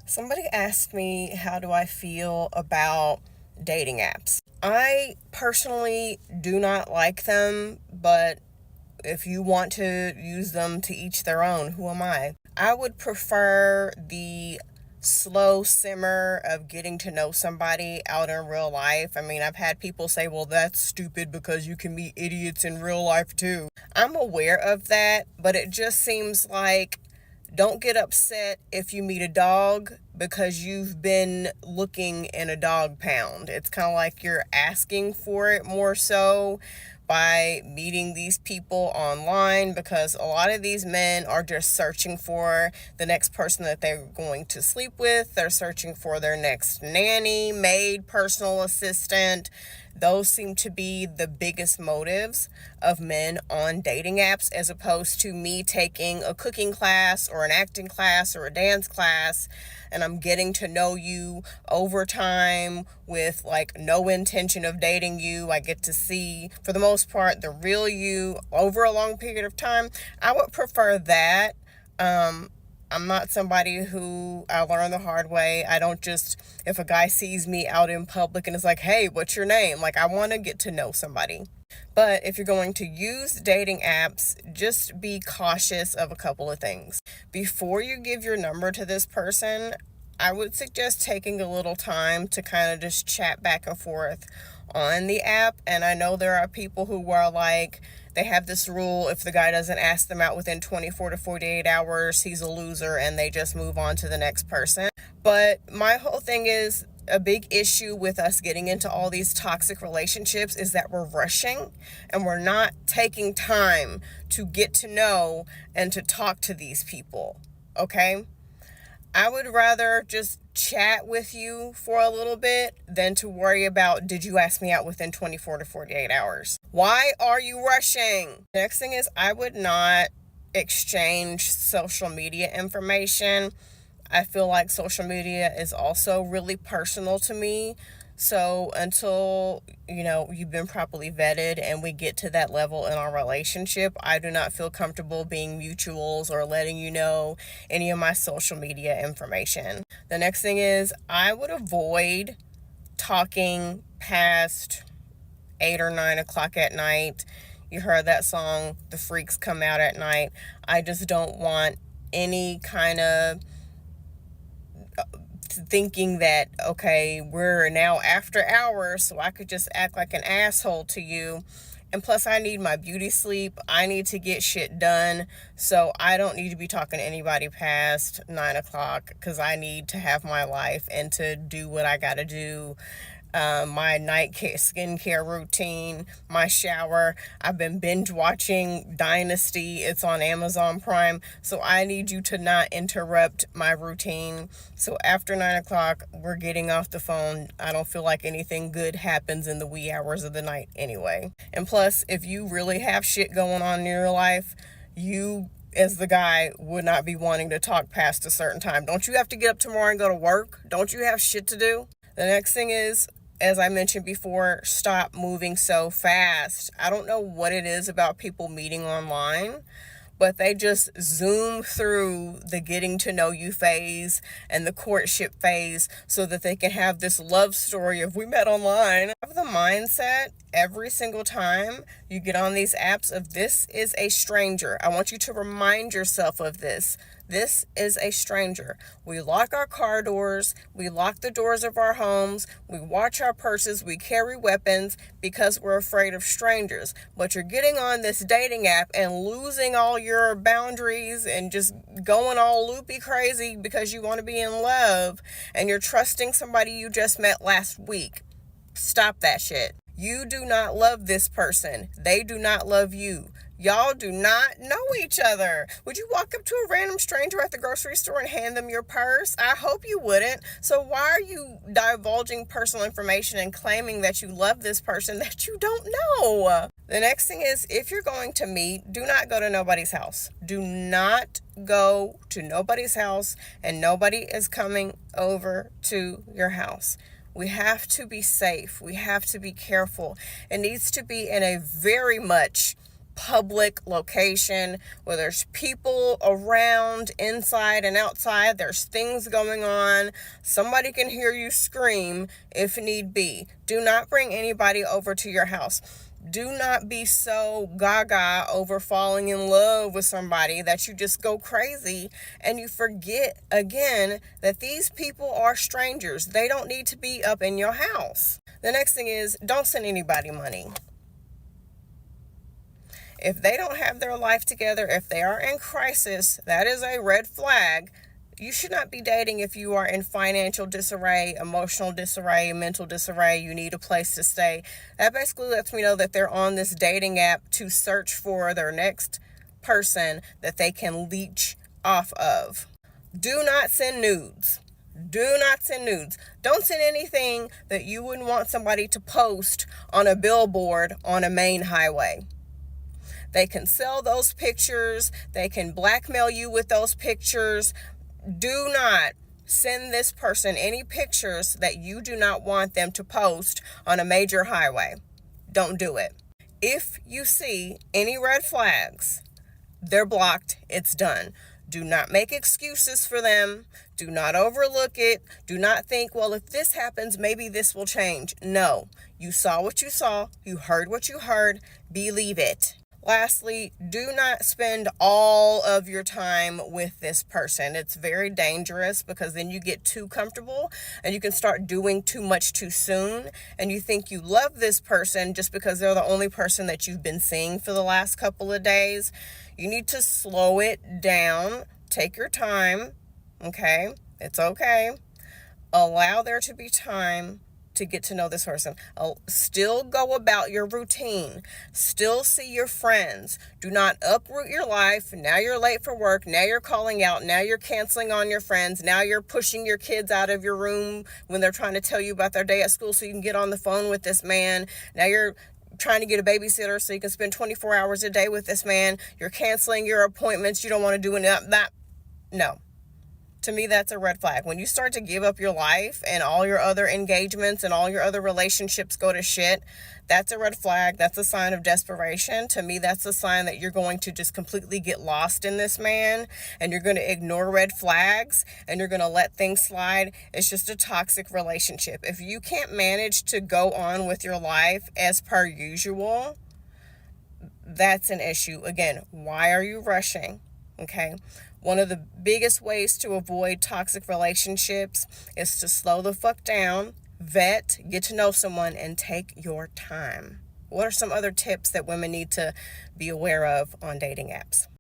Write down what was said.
Somebody asked me, how do I feel about dating apps? I personally do not like them, but if you want to use them, to each their own. Who am I? I would prefer the slow simmer of getting to know somebody out in real life. I mean, I've had people say, well, that's stupid because you can meet idiots in real life too. I'm aware of that, but it just seems like, don't get upset if you meet a dog because you've been looking in a dog pound. It's kind of like you're asking for it more so by meeting these people online, because a lot of these men are just searching for the next person that they're going to sleep with. They're searching for their next nanny, maid, personal assistant. Those seem to be the biggest motives of men on dating apps, as opposed to me taking a cooking class or an acting class or a dance class, and I'm getting to know you over time with like no intention of dating you. I get to see, for the most part, the real you over a long period of time. I would prefer that. I'm not somebody who, I learned the hard way. I don't just, if a guy sees me out in public and is like, hey, what's your name? Like, I want to get to know somebody. But if you're going to use dating apps, just be cautious of a couple of things. Before you give your number to this person, I would suggest taking a little time to kind of just chat back and forth on the app. And I know there are people who are like, they have this rule, if the guy doesn't ask them out within 24 to 48 hours, he's a loser, and they just move on to the next person. But my whole thing is, a big issue with us getting into all these toxic relationships is that we're rushing and we're not taking time to get to know and to talk to these people. Okay? I would rather just chat with you for a little bit than to worry about, did you ask me out within 24 to 48 hours? Why are you rushing? Next thing is, I would not exchange social media information. I feel like social media is also really personal to me. So until, you've been properly vetted and we get to that level in our relationship, I do not feel comfortable being mutuals or letting you know any of my social media information. The next thing is, I would avoid talking past 8 or 9 o'clock at night. You heard that song, The Freaks Come Out at Night. I just don't want any kind of thinking that, okay, we're now after hours, so I could just act like an asshole to you. And plus, I need my beauty sleep. I need to get shit done. So I don't need to be talking to anybody past 9 o'clock, because I need to have my life and to do what I got to do. My skincare routine, my shower. I've been binge watching Dynasty. It's on Amazon Prime. So I need you to not interrupt my routine. So after 9 o'clock, we're getting off the phone. I don't feel like anything good happens in the wee hours of the night anyway. And plus, if you really have shit going on in your life, you as the guy would not be wanting to talk past a certain time. Don't you have to get up tomorrow and go to work? Don't you have shit to do? The next thing is, as I mentioned before, stop moving so fast. I don't know what it is about people meeting online, but they just zoom through the getting to know you phase and the courtship phase so that they can have this love story of, we met online. Have the mindset every single time you get on these apps of, this is a stranger. I want you to remind yourself of this. This is a stranger. We lock our car doors. We lock the doors of our homes. We watch our purses. We carry weapons because we're afraid of strangers. But you're getting on this dating app and losing all your boundaries and just going all loopy crazy because you want to be in love, and you're trusting somebody you just met last week. Stop that shit. You do not love this person. They do not love you. Y'all do not know each other. Would you walk up to a random stranger at the grocery store and hand them your purse? I hope you wouldn't. So why are you divulging personal information and claiming that you love this person that you don't know? The next thing is, if you're going to meet, do not go to nobody's house. Do not go to nobody's house, and nobody is coming over to your house. We have to be safe. We have to be careful. It needs to be in a very much public location where there's people around, inside and outside. There's things going on. Somebody can hear you scream if need be. Do not bring anybody over to your house. Do not be so gaga over falling in love with somebody that you just go crazy and you forget again that these people are strangers. They don't need to be up in your house. The next thing is, don't send anybody money. If they don't have their life together, if they are in crisis, that is a red flag. You should not be dating if you are in financial disarray, emotional disarray, mental disarray, you need a place to stay. That basically lets me know that they're on this dating app to search for their next person that they can leech off of. Do not send nudes. Do not send nudes. Don't send anything that you wouldn't want somebody to post on a billboard on a main highway. They can sell those pictures. They can blackmail you with those pictures. Do not send this person any pictures that you do not want them to post on a major highway. Don't do it. If you see any red flags, they're blocked. It's done. Do not make excuses for them. Do not overlook it. Do not think, well, if this happens, maybe this will change. No, you saw what you saw. You heard what you heard. Believe it. Lastly, do not spend all of your time with this person. It's very dangerous because then you get too comfortable and you can start doing too much too soon. And you think you love this person just because they're the only person that you've been seeing for the last couple of days. You need to slow it down. Take your time. Okay? It's okay. Allow there to be time to get to know this person. Still go about your routine. Still see your friends. Do not uproot your life. Now you're late for work. Now you're calling out. Now you're canceling on your friends. Now you're pushing your kids out of your room when they're trying to tell you about their day at school so you can get on the phone with this man. Now you're trying to get a babysitter so you can spend 24 hours a day with this man. You're canceling your appointments. You don't want to do that. No. To me, that's a red flag. When you start to give up your life and all your other engagements and all your other relationships go to shit, that's a red flag. That's a sign of desperation. To me, that's a sign that you're going to just completely get lost in this man and you're going to ignore red flags and you're going to let things slide. It's just a toxic relationship. If you can't manage to go on with your life as per usual, that's an issue. Again, why are you rushing? Okay. One of the biggest ways to avoid toxic relationships is to slow the fuck down, vet, get to know someone, and take your time. What are some other tips that women need to be aware of on dating apps?